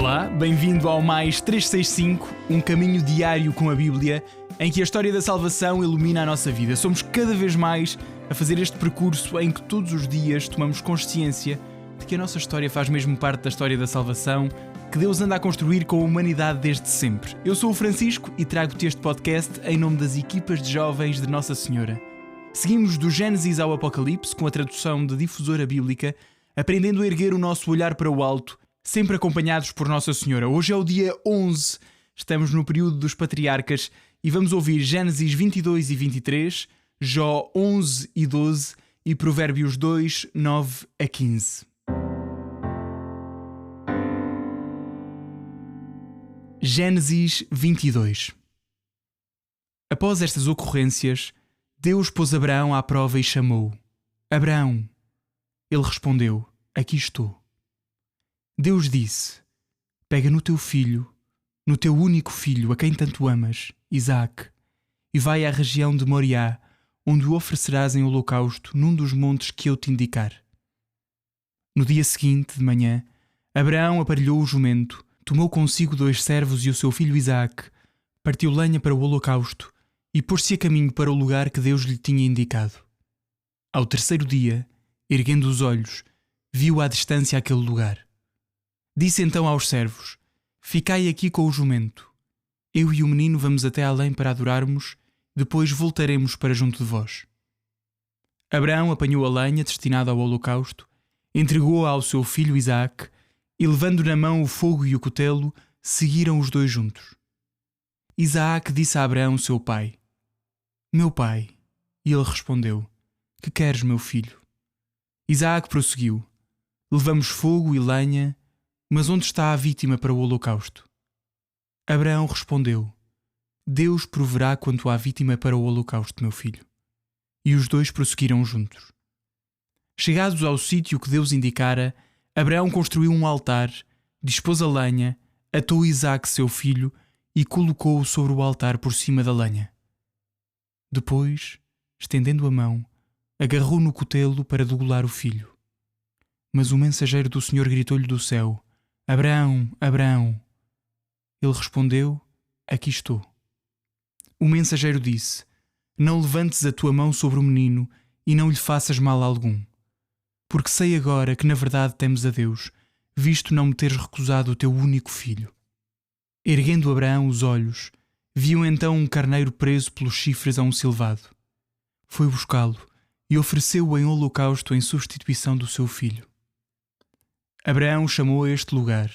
Olá, bem-vindo ao Mais 365, um caminho diário com a Bíblia, em que a história da salvação ilumina a nossa vida. Somos cada vez mais a fazer este percurso em que todos os dias tomamos consciência de que a nossa história faz mesmo parte da história da salvação, que Deus anda a construir com a humanidade desde sempre. Eu sou o Francisco e trago-te este podcast em nome das equipas de jovens de Nossa Senhora. Seguimos do Gênesis ao Apocalipse com a tradução de Difusora Bíblica, aprendendo a erguer o nosso olhar para o alto, sempre acompanhados por Nossa Senhora. Hoje é o dia 11, estamos no período dos patriarcas e vamos ouvir Gênesis 22 e 23, Jó 11 e 12 e Provérbios 2, 9 a 15. Gênesis 22. Após estas ocorrências, Deus pôs Abraão à prova e chamou: Abraão. Ele respondeu: Aqui estou. Deus disse: Pega no teu filho, no teu único filho, a quem tanto amas, Isaque, e vai à região de Moriá, onde o oferecerás em holocausto num dos montes que eu te indicar. No dia seguinte, de manhã, Abraão aparelhou o jumento, tomou consigo 2 servos e o seu filho Isaque, partiu lenha para o holocausto e pôs-se a caminho para o lugar que Deus lhe tinha indicado. Ao terceiro dia, erguendo os olhos, viu à distância aquele lugar. Disse então aos servos: Ficai aqui com o jumento. Eu e o menino vamos até além para adorarmos, depois voltaremos para junto de vós. Abraão apanhou a lenha destinada ao holocausto, entregou-a ao seu filho Isaque e, levando na mão o fogo e o cutelo, seguiram os dois juntos. Isaque disse a Abraão, seu pai: Meu pai. E ele respondeu: Que queres, meu filho? Isaque prosseguiu: Levamos fogo e lenha, mas onde está a vítima para o holocausto? Abraão respondeu: Deus proverá quanto à vítima para o holocausto, meu filho. E os dois prosseguiram juntos. Chegados ao sítio que Deus indicara, Abraão construiu um altar, dispôs a lenha, atou Isaque, seu filho, e colocou-o sobre o altar por cima da lenha. Depois, estendendo a mão, agarrou no cutelo para degolar o filho. Mas o mensageiro do Senhor gritou-lhe do céu: Abraão, Abraão. Ele respondeu: Aqui estou. O mensageiro disse: Não levantes a tua mão sobre o menino e não lhe faças mal algum, porque sei agora que na verdade temes a Deus, visto não me teres recusado o teu único filho. Erguendo Abraão os olhos, viu então um carneiro preso pelos chifres a um silvado. Foi buscá-lo e ofereceu-o em holocausto em substituição do seu filho. Abraão chamou a este lugar: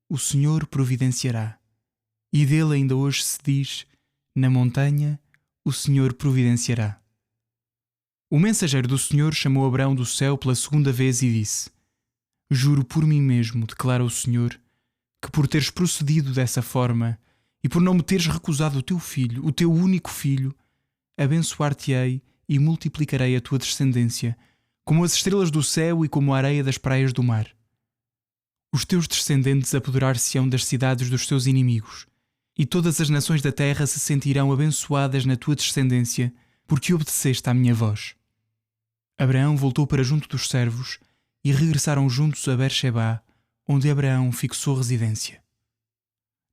O Senhor providenciará. E dele ainda hoje se diz: Na montanha o Senhor providenciará. O mensageiro do Senhor chamou Abraão do céu pela segunda vez e disse: Juro por mim mesmo, declara o Senhor, que por teres procedido dessa forma e por não me teres recusado o teu filho, o teu único filho, abençoar-te-ei e multiplicarei a tua descendência, como as estrelas do céu e como a areia das praias do mar. Os teus descendentes apoderar-se-ão das cidades dos teus inimigos, e todas as nações da terra se sentirão abençoadas na tua descendência, porque obedeceste à minha voz. Abraão voltou para junto dos servos e regressaram juntos a Bersebá, onde Abraão fixou residência.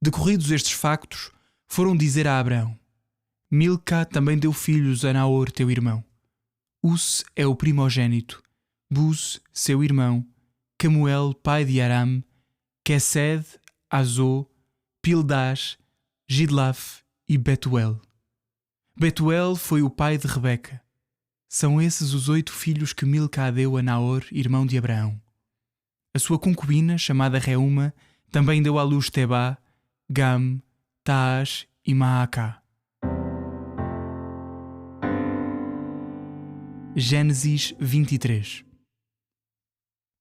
Decorridos estes factos, foram dizer a Abraão: Milca também deu filhos a Naor, teu irmão. Us é o primogênito, Buz, seu irmão, Camuel, pai de Aram, Quesed, Azô, Pildash, Gidlaf e Betuel. Betuel foi o pai de Rebeca. São esses os 8 filhos que Milca deu a Naor, irmão de Abraão. A sua concubina, chamada Reuma, também deu à luz Tebá, Gam, Taás e Maacá. Gênesis 23.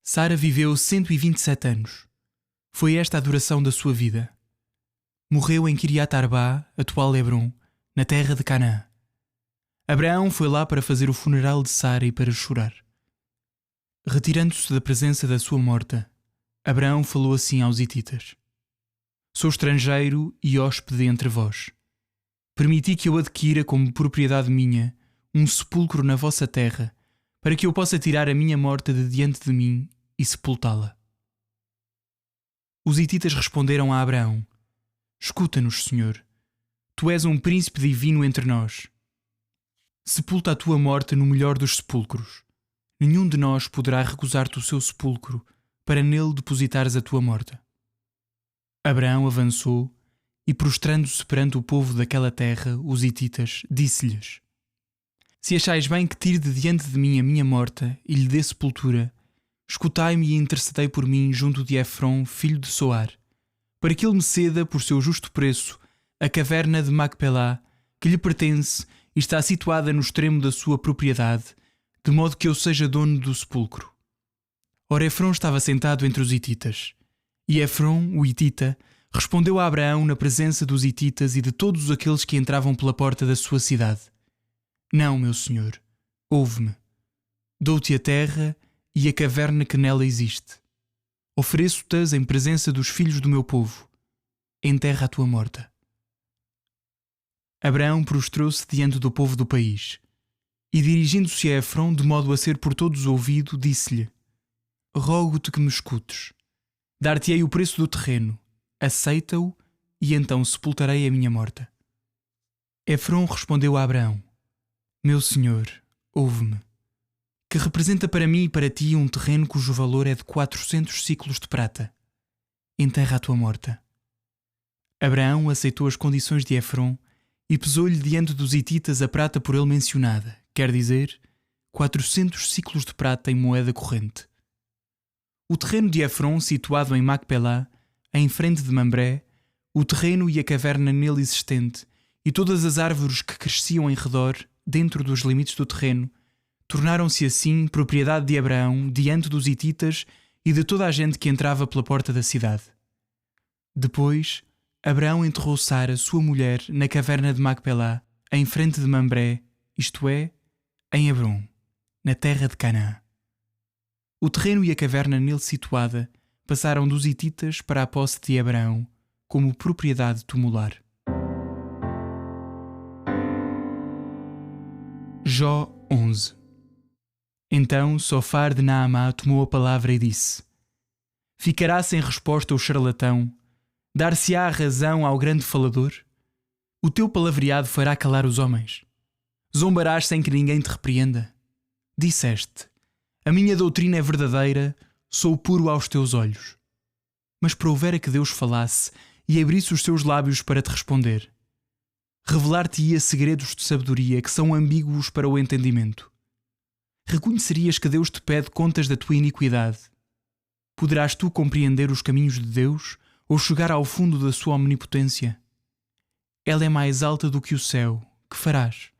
Sara viveu 127 anos. Foi esta a duração da sua vida. Morreu em Kiriat Arbá, atual Hebrom, na terra de Canaã. Abraão foi lá para fazer o funeral de Sara e para chorar. Retirando-se da presença da sua morta, Abraão falou assim aos hititas: Sou estrangeiro e hóspede entre vós. Permiti que eu adquira como propriedade minha um sepulcro na vossa terra, para que eu possa tirar a minha morta de diante de mim e sepultá-la. Os hititas responderam a Abraão: Escuta-nos, Senhor. Tu és um príncipe divino entre nós. Sepulta a tua morte no melhor dos sepulcros. Nenhum de nós poderá recusar-te o seu sepulcro para nele depositares a tua morte. Abraão avançou e, prostrando-se perante o povo daquela terra, os hititas, disse-lhes: Se achais bem que tire de diante de mim a minha morta e lhe dê sepultura, escutai-me e intercedei por mim junto de Efron, filho de Soar, para que ele me ceda, por seu justo preço, a caverna de Macpelá, que lhe pertence e está situada no extremo da sua propriedade, de modo que eu seja dono do sepulcro. Ora, Efron estava sentado entre os hititas, e Efron, o hitita, respondeu a Abraão na presença dos hititas e de todos aqueles que entravam pela porta da sua cidade: Não, meu senhor, ouve-me. Dou-te a terra e a caverna que nela existe. Ofereço-te-as em presença dos filhos do meu povo. Enterra a tua morta. Abraão prostrou-se diante do povo do país e, dirigindo-se a Efron de modo a ser por todos ouvido, disse-lhe: Rogo-te que me escutes. Dar-te-ei o preço do terreno. Aceita-o e então sepultarei a minha morta. Efron respondeu a Abraão: Meu senhor, ouve-me. Que representa para mim e para ti um terreno cujo valor é de 400 siclos de prata. Enterra a tua morta. Abraão aceitou as condições de Efron e pesou-lhe diante dos hititas a prata por ele mencionada, quer dizer, 400 siclos de prata em moeda corrente. O terreno de Efron, situado em Macpelá, em frente de Mambré, o terreno e a caverna nele existente, e todas as árvores que cresciam em redor, dentro dos limites do terreno, tornaram-se assim propriedade de Abraão diante dos hititas e de toda a gente que entrava pela porta da cidade. Depois, Abraão enterrou Sara, sua mulher, na caverna de Macpelá, em frente de Mambré, isto é, em Hebrom, na terra de Canaã. O terreno e a caverna nele situada passaram dos hititas para a posse de Abraão como propriedade tumular. Jó 11. Então Sofar de Naamá tomou a palavra e disse: Ficará sem resposta o charlatão? Dar-se-á razão ao grande falador? O teu palavreado fará calar os homens. Zombarás sem que ninguém te repreenda. Disseste: A minha doutrina é verdadeira, sou puro aos teus olhos. Mas prouvera que Deus falasse e abrisse os seus lábios para te responder. Revelar-te-ia segredos de sabedoria que são ambíguos para o entendimento. Reconhecerias que Deus te pede contas da tua iniquidade. Poderás tu compreender os caminhos de Deus ou chegar ao fundo da sua omnipotência? Ela é mais alta do que o céu, que farás?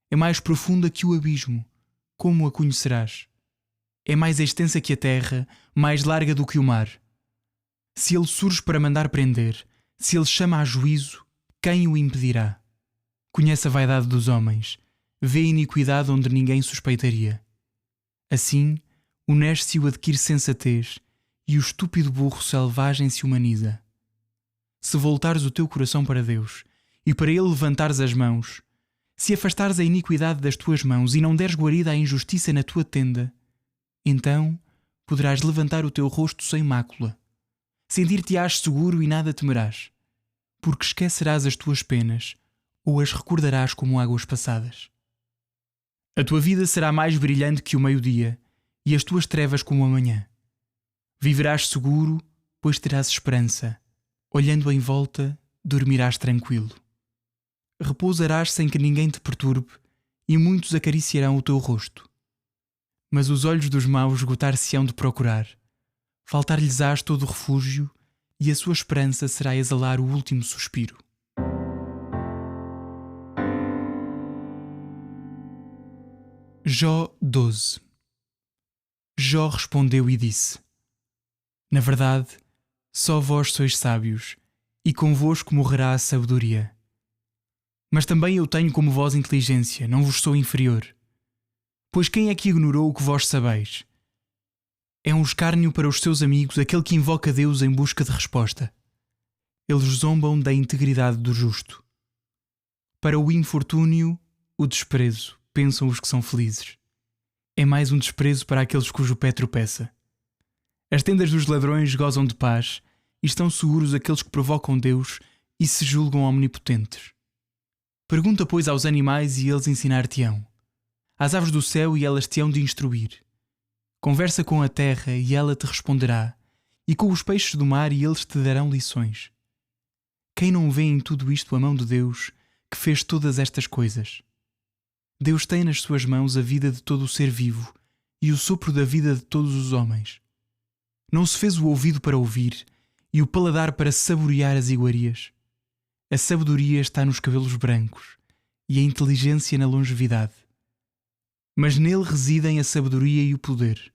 É mais profunda que o abismo, como a conhecerás? É mais extensa que a terra, mais larga do que o mar. Se ele surge para mandar prender, se ele chama a juízo, quem o impedirá? Conhece a vaidade dos homens, vê a iniquidade onde ninguém suspeitaria. Assim, o néscio adquire sensatez e o estúpido burro selvagem se humaniza. Se voltares o teu coração para Deus e para ele levantares as mãos, se afastares a iniquidade das tuas mãos e não deres guarida à injustiça na tua tenda, então poderás levantar o teu rosto sem mácula. Sentir-te-ás seguro e nada temerás, porque esquecerás as tuas penas ou as recordarás como águas passadas. A tua vida será mais brilhante que o meio-dia e as tuas trevas como a manhã. Viverás seguro, pois terás esperança. Olhando em volta, dormirás tranquilo. Repousarás sem que ninguém te perturbe e muitos acariciarão o teu rosto. Mas os olhos dos maus esgotar-se-ão de procurar. Faltar-lhes-ás todo o refúgio e a sua esperança será exalar o último suspiro. Jó 12. Jó respondeu e disse: Na verdade, só vós sois sábios, e convosco morrerá a sabedoria. Mas também eu tenho como vós inteligência, não vos sou inferior. Pois quem é que ignorou o que vós sabeis? É um escárnio para os seus amigos aquele que invoca Deus em busca de resposta. Eles zombam da integridade do justo. Para o infortúnio, o desprezo, pensam os que são felizes. É mais um desprezo para aqueles cujo pé tropeça. As tendas dos ladrões gozam de paz e estão seguros aqueles que provocam Deus e se julgam omnipotentes. Pergunta, pois, aos animais e eles ensinar-te-ão. Às aves do céu e elas te hão de instruir. Conversa com a terra e ela te responderá, e com os peixes do mar e eles te darão lições. Quem não vê em tudo isto a mão de Deus, que fez todas estas coisas? Deus tem nas suas mãos a vida de todo o ser vivo e o sopro da vida de todos os homens. Não se fez o ouvido para ouvir e o paladar para saborear as iguarias. A sabedoria está nos cabelos brancos e a inteligência na longevidade. Mas nele residem a sabedoria e o poder.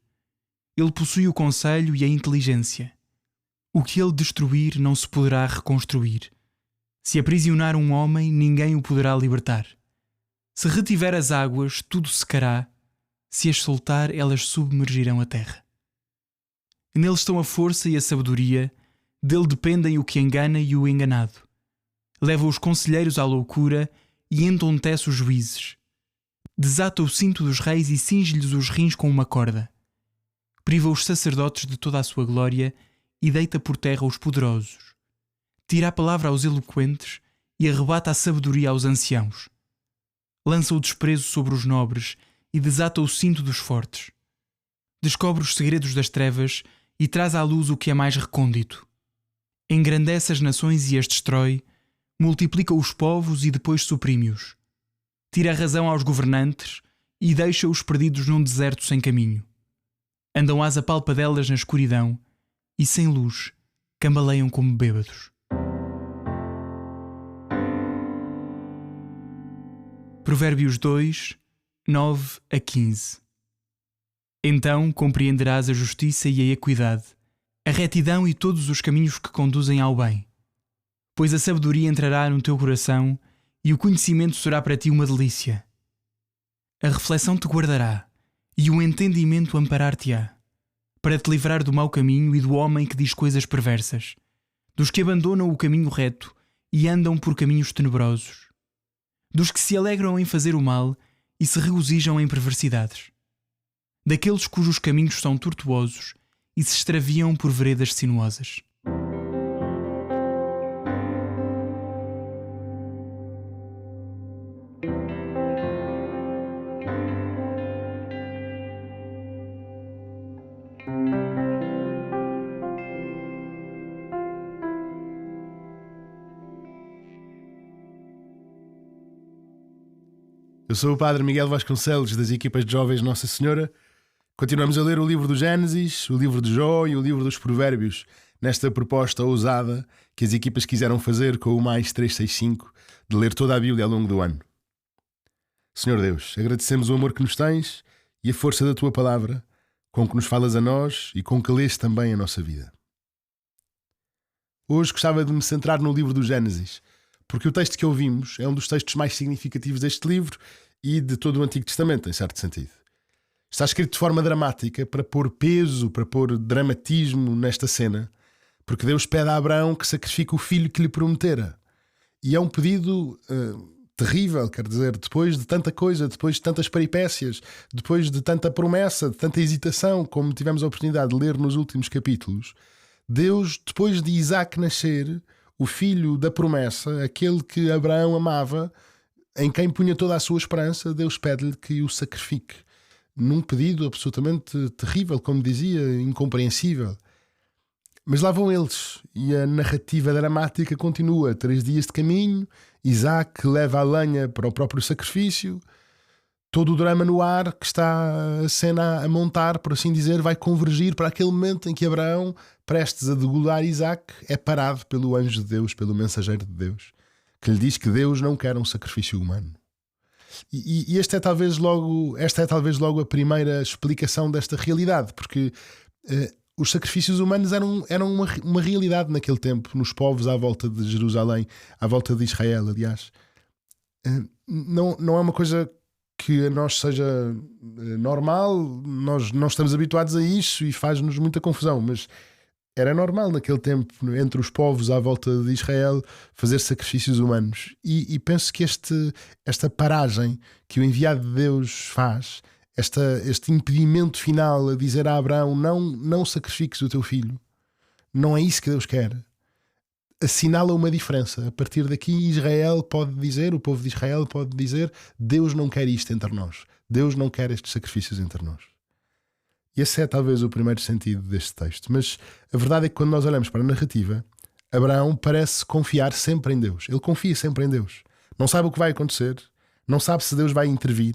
Ele possui o conselho e a inteligência. O que ele destruir não se poderá reconstruir. Se aprisionar um homem, ninguém o poderá libertar. Se retiver as águas, tudo secará. Se as soltar, elas submergirão a terra. Nele estão a força e a sabedoria, dele dependem o que engana e o enganado. Leva os conselheiros à loucura e entontece os juízes. Desata o cinto dos reis e cinge-lhes os rins com uma corda. Priva os sacerdotes de toda a sua glória e deita por terra os poderosos. Tira a palavra aos eloquentes e arrebata a sabedoria aos anciãos. Lança o desprezo sobre os nobres e desata o cinto dos fortes. Descobre os segredos das trevas e traz à luz o que é mais recôndito. Engrandece as nações e as destrói, multiplica os povos e depois suprime-os. Tira a razão aos governantes e deixa-os perdidos num deserto sem caminho. Andam às apalpadelas na escuridão e, sem luz, cambaleiam como bêbados. Provérbios 2, 9 a 15. Então compreenderás a justiça e a equidade, a retidão e todos os caminhos que conduzem ao bem. Pois a sabedoria entrará no teu coração e o conhecimento será para ti uma delícia. A reflexão te guardará e o entendimento amparar-te-á, para te livrar do mau caminho e do homem que diz coisas perversas, dos que abandonam o caminho reto e andam por caminhos tenebrosos, dos que se alegram em fazer o mal e se regozijam em perversidades, daqueles cujos caminhos são tortuosos e se extraviam por veredas sinuosas. Eu sou o Padre Miguel Vasconcelos, das equipas de jovens Nossa Senhora. Continuamos a ler o livro do Gênesis, o livro de Jó e o livro dos Provérbios, nesta proposta ousada que as equipas quiseram fazer com o mais 365, de ler toda a Bíblia ao longo do ano. Senhor Deus, agradecemos o amor que nos tens e a força da tua palavra, com que nos falas a nós e com que lês também a nossa vida. Hoje gostava de me centrar no livro do Gênesis, porque o texto que ouvimos é um dos textos mais significativos deste livro e de todo o Antigo Testamento, em certo sentido. Está escrito de forma dramática para pôr peso, para pôr dramatismo nesta cena, porque Deus pede a Abraão que sacrifique o filho que lhe prometera. E é um pedido terrível, quer dizer, depois de tanta coisa, depois de tantas peripécias, depois de tanta promessa, de tanta hesitação, como tivemos a oportunidade de ler nos últimos capítulos, Deus, depois de Isaac nascer, o filho da promessa, aquele que Abraão amava, em quem punha toda a sua esperança, Deus pede-lhe que o sacrifique. Num pedido absolutamente terrível, como dizia, incompreensível. Mas lá vão eles, e a narrativa dramática continua. 3 dias de caminho, Isaac leva a lenha para o próprio sacrifício, todo o drama no ar que está a cena a montar, por assim dizer, vai convergir para aquele momento em que Abraão, prestes a degolar Isaac, é parado pelo anjo de Deus, pelo mensageiro de Deus, que lhe diz que Deus não quer um sacrifício humano. E esta é talvez logo a primeira explicação desta realidade, porque os sacrifícios humanos eram uma realidade naquele tempo, nos povos à volta de Jerusalém, à volta de Israel, aliás. Não é uma coisa que a nós seja normal, nós não estamos habituados a isso e faz-nos muita confusão, mas era normal naquele tempo, entre os povos à volta de Israel, fazer sacrifícios humanos. E penso que esta paragem que o enviado de Deus faz, este impedimento final a dizer a Abraão, não sacrifiques o teu filho, não é isso que Deus quer. Assinala uma diferença. A partir daqui, Israel pode dizer, o povo de Israel pode dizer: Deus não quer isto entre nós. Deus não quer estes sacrifícios entre nós. E esse é talvez o primeiro sentido deste texto. Mas a verdade é que quando nós olhamos para a narrativa, Abraão parece confiar sempre em Deus. Ele confia sempre em Deus. Não sabe o que vai acontecer, não sabe se Deus vai intervir,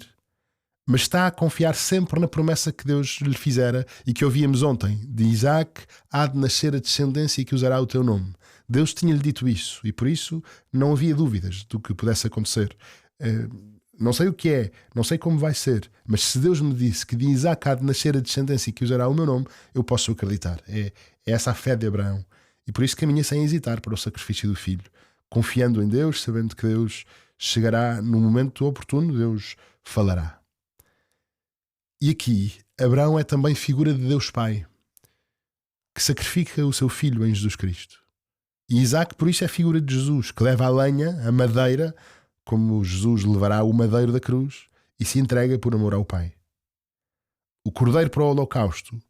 mas está a confiar sempre na promessa que Deus lhe fizera e que ouvíamos ontem. De Isaac há de nascer a descendência que usará o teu nome. Deus tinha-lhe dito isso e por isso não havia dúvidas do que pudesse acontecer. Não sei o que é, não sei como vai ser, mas se Deus me disse que de Isaac há de nascer a descendência que usará o meu nome, eu posso acreditar. É essa a fé de Abraão. E por isso caminha sem hesitar para o sacrifício do filho, confiando em Deus, sabendo que Deus chegará no momento oportuno, Deus falará. E aqui, Abraão é também figura de Deus Pai, que sacrifica o seu filho em Jesus Cristo. E Isaac, por isso, é figura de Jesus, que leva a lenha, a madeira, como Jesus levará o madeiro da cruz, e se entrega por amor ao Pai. O cordeiro para o holocausto